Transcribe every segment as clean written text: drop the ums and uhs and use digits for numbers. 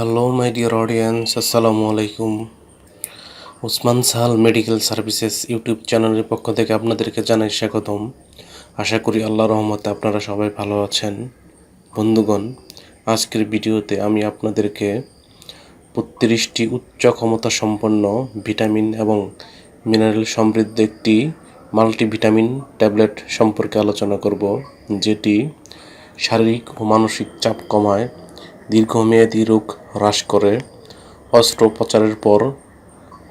Hello my dear audience, আসসালামু আলাইকুম। Osman Sahal medical services YouTube চ্যানেলের পক্ষ থেকে আপনাদেরকে জানাই স্বাগতম। আশা করি আল্লাহর রহমতে আপনারা সবাই ভালো আছেন। বন্ধুগণ, আজকের ভিডিওতে আমি আপনাদেরকে ৩২টি উচ্চ ক্ষমতা সম্পন্ন ভিটামিন এবং মিনারেল সমৃদ্ধ একটি মাল্টিভিটামিন ট্যাবলেট সম্পর্কে আলোচনা করব, যেটি শারীরিক ও মানসিক চাপ কমায়, দীর্ঘমেয়াদী রোগ হ্রাস করে, অস্ত্রোপচারের পর,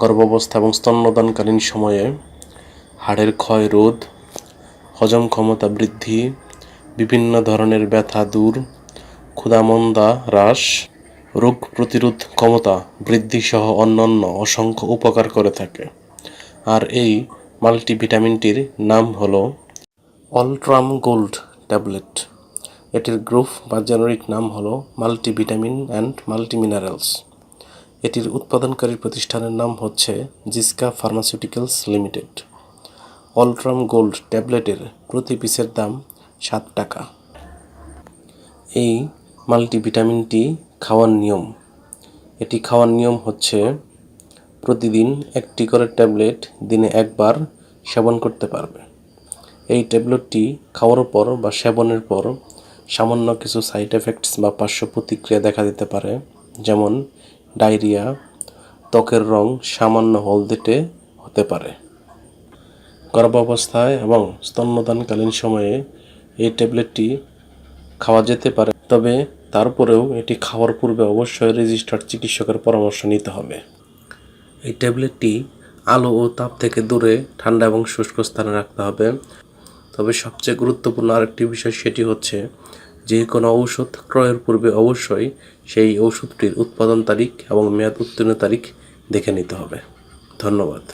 গর্ভাবস্থা এবং স্তন্যদানকালীন সময়ে হাড়ের ক্ষয় রোধ, হজম ক্ষমতা বৃদ্ধি, বিভিন্ন ধরনের ব্যথা দূর, ক্ষুধামন্দা হ্রাস, রোগ প্রতিরোধ ক্ষমতা বৃদ্ধি সহ অন্যান্য অসংখ্য উপকার করে থাকে। আর এই মাল্টিভিটামিনটির নাম হলো অল্ট্রাম গোল্ড ট্যাবলেট। এটির গ্রুপ বা জেনারিক নাম হলো মাল্টিভিটামিন অ্যান্ড মাল্টিমিনারেলস। এটির উৎপাদনকারী প্রতিষ্ঠানের নাম হচ্ছে জিসকা ফার্মাসিউটিক্যালস লিমিটেড। অল্ট্রাম গোল্ড ট্যাবলেটের প্রতি পিসের দাম 7 টাকা। এই মাল্টিভিটামিনটি খাওয়ার নিয়ম, এটি খাওয়ার নিয়ম হচ্ছে প্রতিদিন একটি করে ট্যাবলেট দিনে একবার সেবন করতে পারবে। এই ট্যাবলেটটি খাওয়ার পর বা সেবনের পর সামান্য কিছু সাইড এফেক্টস বা পার্শ্ব প্রতিক্রিয়া দেখা দিতে পারে, যেমন ডায়রিয়া, ত্বকের রং সামান্য হলদেটে হতে পারে। গর্ভাবস্থায় এবং স্তন্যদানকালীন সময়ে এই ট্যাবলেটটি খাওয়া যেতে পারে, তবে তারপরেও এটি খাওয়ার পূর্বে অবশ্যই রেজিস্টার্ড চিকিৎসকের পরামর্শ নিতে হবে। এই ট্যাবলেটটি আলো ও তাপ থেকে দূরে ঠান্ডা এবং শুষ্ক স্থানে রাখতে হবে। তবে সবচেয়ে গুরুত্বপূর্ণ আরেকটি বিষয়, সেটি হচ্ছে যে কোনো ঔষধ ক্রয়ের পূর্বে অবশ্যই সেই ওষুধটির উৎপাদন তারিখ এবং মেয়াদ উত্তীর্ণ তারিখ দেখে নিতে হবে। ধন্যবাদ।